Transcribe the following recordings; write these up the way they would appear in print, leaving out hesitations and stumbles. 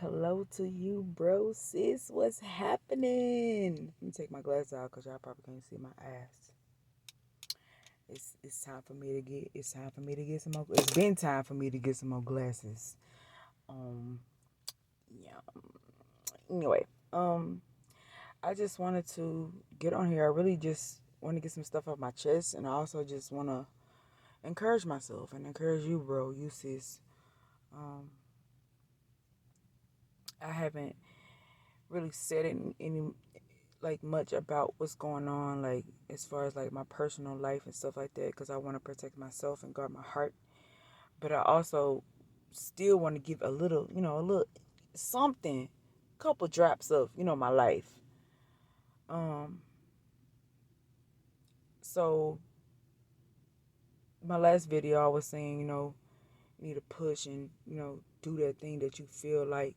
Hello to you, bro, sis. What's happening? Let me take my glasses out because y'all probably can't see my ass. It's time for me to get. It's time for me to get some more. It's been time for me to get some more glasses. Um, yeah. Anyway, I just wanted to get on here. I really just want to get some stuff off my chest, and I also just want to encourage myself and encourage you, bro, you sis. Um, I haven't really said any like much about what's going on, like as far as like my personal life and stuff like that, because I want to protect myself and guard my heart. But I also still want to give a little, a little something, couple drops of, my life. Um, so my last video, I was saying, you need to push and do that thing that you feel like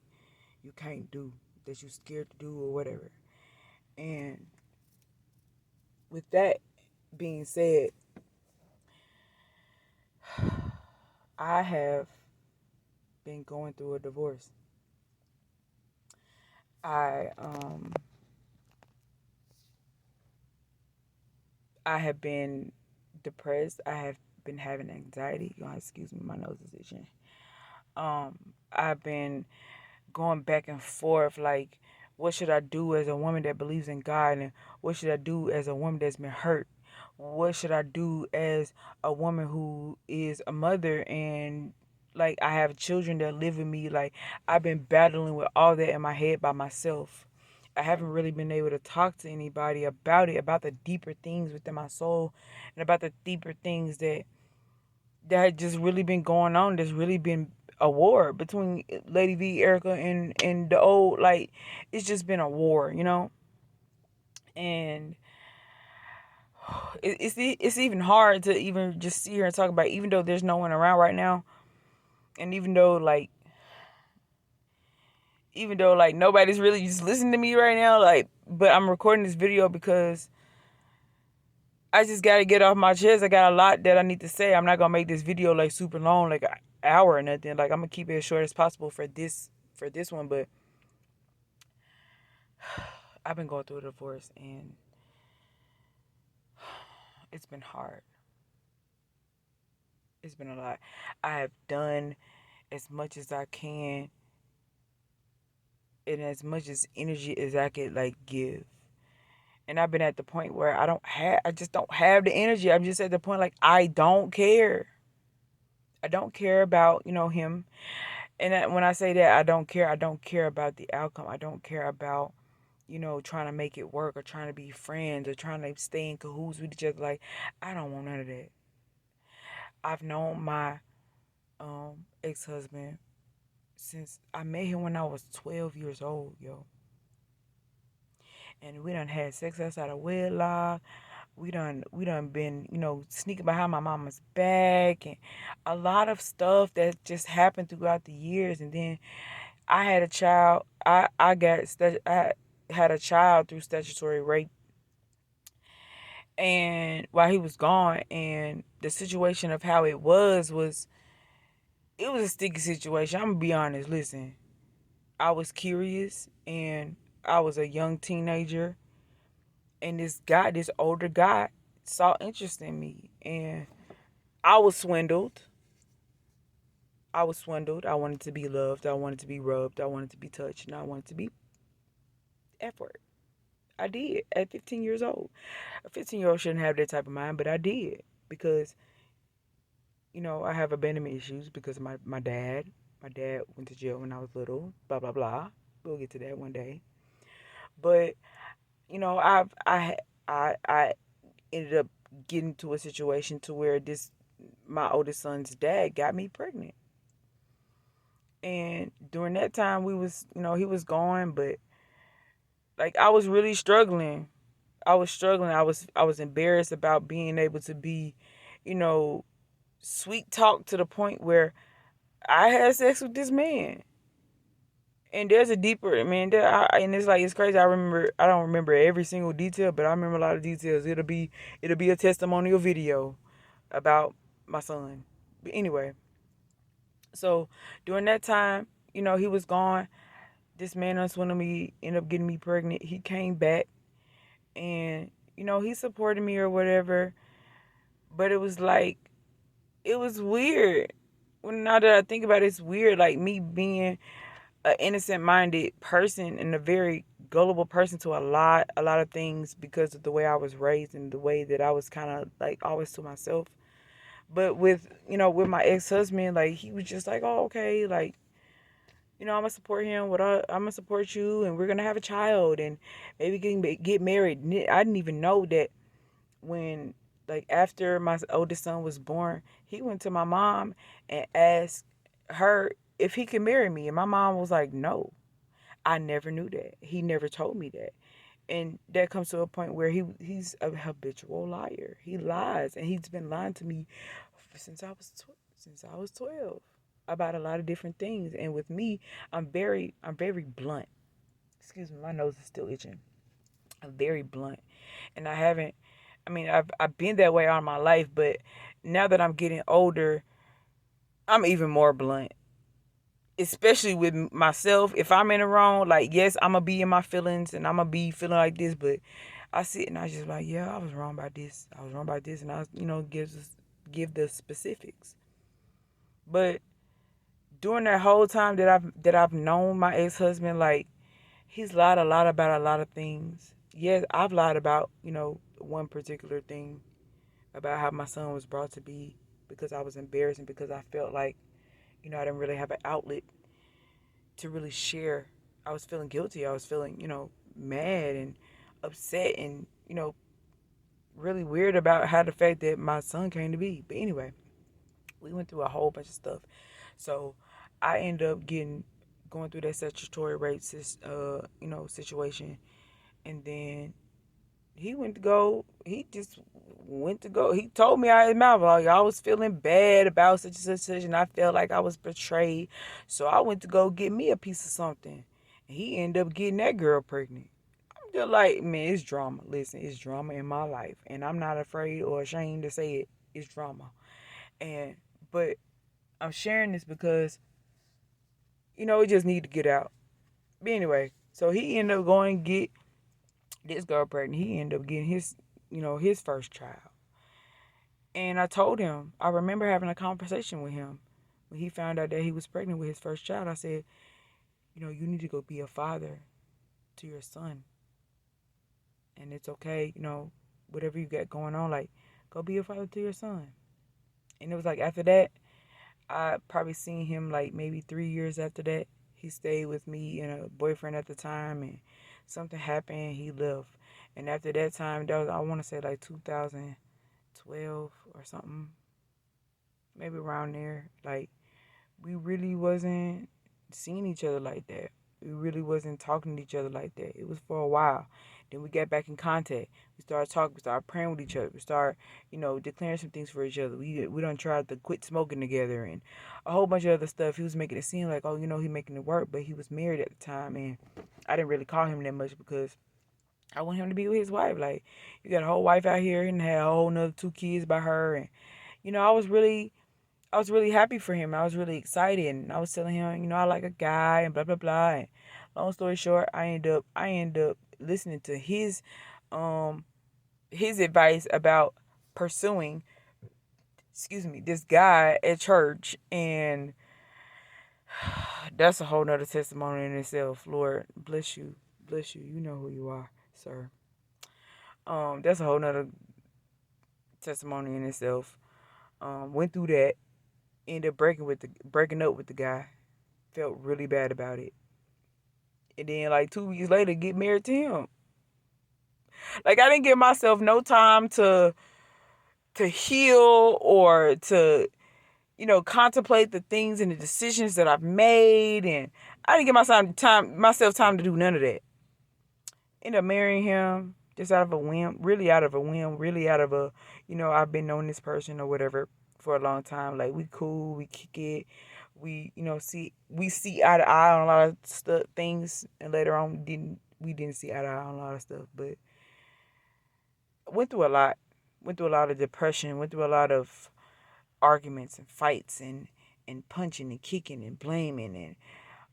you can't do, that you're scared to do or whatever. And with that being said, I have been going through a divorce. I I have been depressed. I have been having anxiety. Y'all excuse me, my nose is itching. I've been going back and forth like what should I do as a woman that believes in God, and what should I do as a woman that's been hurt? What should I do as a woman who is a mother and like I have children that live with me? Like I've been battling with all that in my head by myself. I haven't really been able to talk to anybody about it, about the deeper things within my soul and about the deeper things that had just really been going on. There's really been a war between Lady V, Erica, and the old, like, it's just been a war, And it's even hard to even just sit here and talk about it, even though there's no one around right now. And even though nobody's really just listening to me right now, like, but I'm recording this video because I just got to get off my chest. I got a lot that I need to say. I'm not going to make this video like super long, like an hour or nothing. Like I'm going to keep it as short as possible for this one, but I've been going through a divorce and it's been hard. It's been a lot. I have done as much as I can and as much as energy as I could like give. And I've been at the point where I just don't have the energy. I'm just at the point like I don't care. I don't care about, him. And when I say that I don't care about the outcome. I don't care about, trying to make it work or trying to be friends or trying to stay in cahoots with each other. Like, I don't want none of that. I've known my ex-husband since I met him when I was 12 years old, yo. And we done had sex outside of wedlock. We done been, sneaking behind my mama's back and a lot of stuff that just happened throughout the years. And then I had a child. I had a child through statutory rape, and while he was gone, and the situation of how it was a sticky situation. I'm gonna be honest. Listen, I was curious, and I was a young teenager, and this older guy, saw interest in me, and I was swindled. I was swindled. I wanted to be loved. I wanted to be rubbed. I wanted to be touched, and I wanted to be effort. I did at 15 years old. A 15-year-old shouldn't have that type of mind, but I did because, I have abandonment issues because of my dad. My dad went to jail when I was little, blah, blah, blah. We'll get to that one day. But, I ended up getting to a situation to where my oldest son's dad got me pregnant. And during that time, he was gone, but like I was really struggling. I was struggling. I was embarrassed about being able to be, you know, sweet talk to the point where I had sex with this man. And there's a deeper man and it's like it's crazy. I don't remember every single detail, but I remember a lot of details. It'll be a testimonial video about my son. But anyway, so during that time, he was gone. This man on me ended up getting me pregnant. He came back and, he supported me or whatever. But it was like, it was weird. When now that I think about it, it's weird. Like me being an innocent minded person and a very gullible person to a lot of things because of the way I was raised and the way that I was kind of like always to myself. But with my ex-husband, like he was just like, oh, okay, like, I'm gonna support him. I'm gonna support you, and we're gonna have a child, and maybe get married. I didn't even know that when, like, after my oldest son was born, he went to my mom and asked her if he could marry me, and my mom was like, no. I never knew that. He never told me that. And that comes to a point where he's a habitual liar. He lies, and he's been lying to me since I was 12 about a lot of different things. And with me, I'm very blunt. Excuse me, my nose is still itching. I'm very blunt, and I haven't. I mean, I've been that way all my life, but now that I'm getting older, I'm even more blunt, especially with myself. If I'm in the wrong, like, yes, I'm gonna be in my feelings and I'm gonna be feeling like this, but I sit and I just like, yeah, I was wrong about this. I was wrong about this, and I, give the specifics. But during that whole time that I've known my ex husband, like, he's lied a lot about a lot of things. Yes, I've lied about one particular thing about how my son was brought to be because I was embarrassed and because I felt like I didn't really have an outlet to really share. I was feeling guilty. I was feeling, mad and upset and, really weird about how the fact that my son came to be. But anyway, we went through a whole bunch of stuff. So I ended up going through that statutory rape situation. And then he just went to go. He told me out of his mouth, like, I was feeling bad about such and such, and I felt like I was betrayed. So I went to go get me a piece of something. And he ended up getting that girl pregnant. I'm just like, man, it's drama. Listen, it's drama in my life. And I'm not afraid or ashamed to say it. It's drama. But I'm sharing this because, it just need to get out. But anyway, so he ended up going to get this girl pregnant. He ended up getting his first child. And I told him, I remember having a conversation with him when he found out that he was pregnant with his first child. I said, you need to go be a father to your son. And it's okay, whatever you got going on, like, go be a father to your son. And it was like after that, I probably seen him like maybe 3 years after that. He stayed with me and a boyfriend at the time, and something happened. He left. And after that time, that was, I want to say, like 2012 or something, maybe around there. Like, we really wasn't seeing each other like that. We really wasn't talking to each other like that. It was for a while. Then we got back in contact. We started talking. We started praying with each other. We started, declaring some things for each other. We done tried to quit smoking together and a whole bunch of other stuff. He was making it seem like, oh, he making it work, but he was married at the time, and I didn't really call him that much because I want him to be with his wife. Like, you got a whole wife out here and had a whole another 2 kids by her, and I was really happy for him. I was really excited, and I was telling him, I like a guy, and blah blah blah. And long story short, I end up listening to um his advice about pursuing, excuse me, this guy at church, and that's a whole nother testimony in itself. Lord bless you, bless you. You know who you are, sir. That's a whole nother testimony in itself. Went through that, ended up breaking up with the guy. Felt really bad about it. And then like 2 weeks later get married to him. Like, I didn't give myself no time to heal or to, contemplate the things and the decisions that I've made, and I didn't give myself time to do none of that. Ended up marrying him just out of a whim, really out of a whim, really out of a, I've been knowing this person or whatever for a long time. Like, we cool, we kick it, we see eye to eye on a lot of things, and later on we didn't see eye to eye on a lot of stuff, but went through a lot, went through a lot of depression, went through a lot of arguments and fights and punching and kicking and blaming and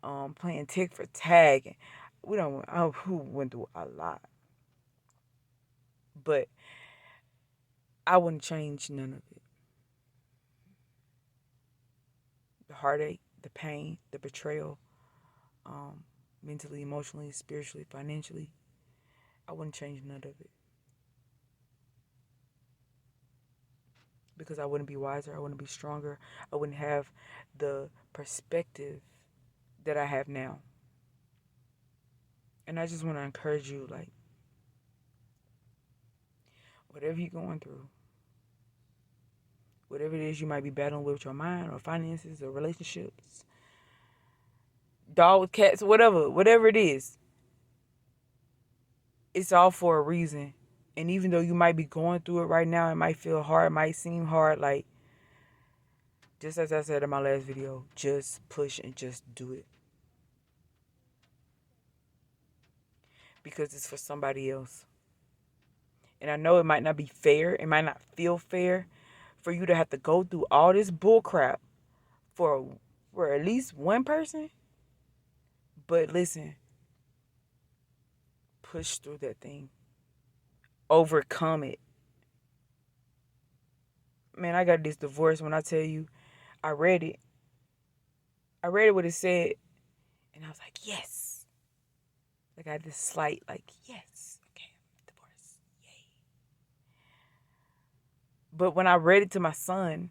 playing tick for tag. And we don't. Who went through a lot, but I wouldn't change none of it. The heartache, the pain, the betrayal, um, mentally, emotionally, spiritually, financially. I wouldn't change none of it because I wouldn't be wiser. I wouldn't be stronger. I wouldn't have the perspective that I have now. And I just want to encourage you, like, whatever you're going through, whatever it is you might be battling with your mind or finances or relationships, dogs, cats, whatever it is, it's all for a reason. And even though you might be going through it right now, it might feel hard, it might seem hard, like, just as I said in my last video, just push and just do it. Because it's for somebody else. And I know it might not be fair, it might not feel fair for you to have to go through all this bullcrap for at least one person. But listen, push through that thing. Overcome it. Man, I got this divorce when I tell you, I read it. I read what it said, and I was like, yes. Like I had this slight, like, yes, okay, divorce, yay. But when I read it to my son,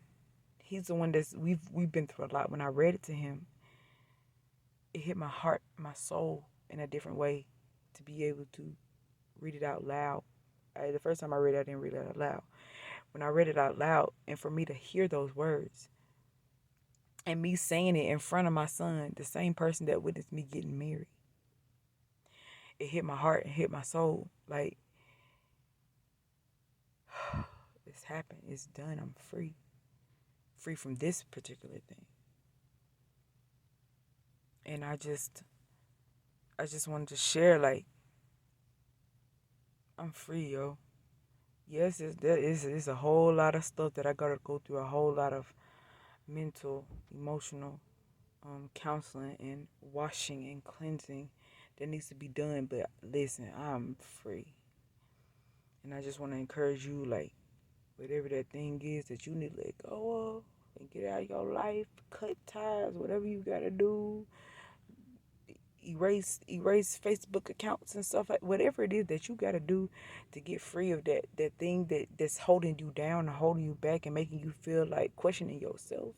he's the one that's we've been through a lot. When I read it to him, it hit my heart, my soul in a different way to be able to read it out loud. The first time I read it, I didn't read it out loud. When I read it out loud, and for me to hear those words, and me saying it in front of my son, the same person that witnessed me getting married, it hit my heart and hit my soul. Like, it's happened. It's done. I'm free. Free from this particular thing. And I just wanted to share, like, I'm free, yo. Yes, it's a whole lot of stuff that I gotta go through, a whole lot of mental, emotional counseling and washing and cleansing that needs to be done. But listen, I'm free. And I just want to encourage you, like, whatever that thing is that you need to let go of and get out of your life, cut ties, whatever you gotta do, erase Facebook accounts and stuff, like whatever it is that you gotta do to get free of that thing that's holding you down and holding you back and making you feel like questioning yourself.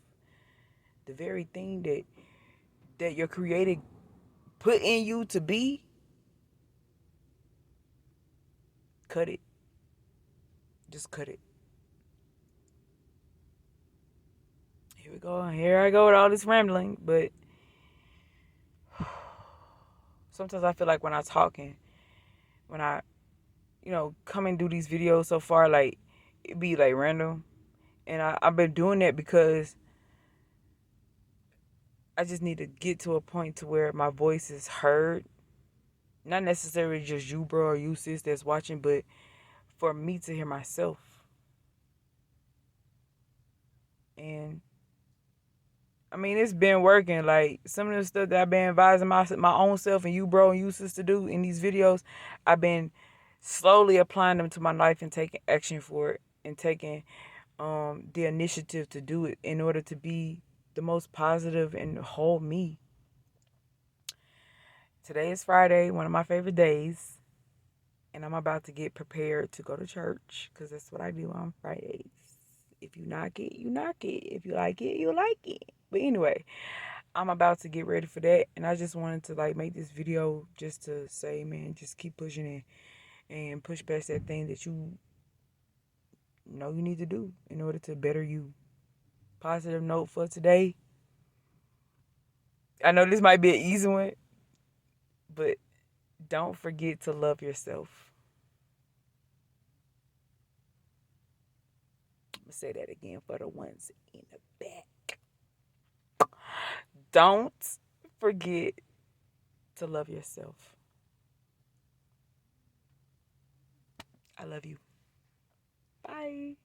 The very thing that your creator put in you to be, cut it. Just cut it. Here we go. Here I go with all this rambling, but sometimes I feel like when I'm talking, when I, come and do these videos so far, like, it be like random. And I've been doing that because I just need to get to a point to where my voice is heard. Not necessarily just you, bro, or you, sis, that's watching, but for me to hear myself. And I mean, it's been working. Like, some of the stuff that I've been advising my own self and you, bro, and you, sis, to do in these videos, I've been slowly applying them to my life and taking action for it and taking the initiative to do it in order to be the most positive and whole me. Today is Friday, one of my favorite days, and I'm about to get prepared to go to church because that's what I do on Fridays. If you knock it, you knock it. If you like it, you like it. But anyway, I'm about to get ready for that, and I just wanted to, like, make this video just to say, man, just keep pushing it and push past that thing that you know you need to do in order to better you. Positive note for today. I know this might be an easy one, but don't forget to love yourself. I'm going to say that again for the ones in the back. Don't forget to love yourself. I love you. Bye.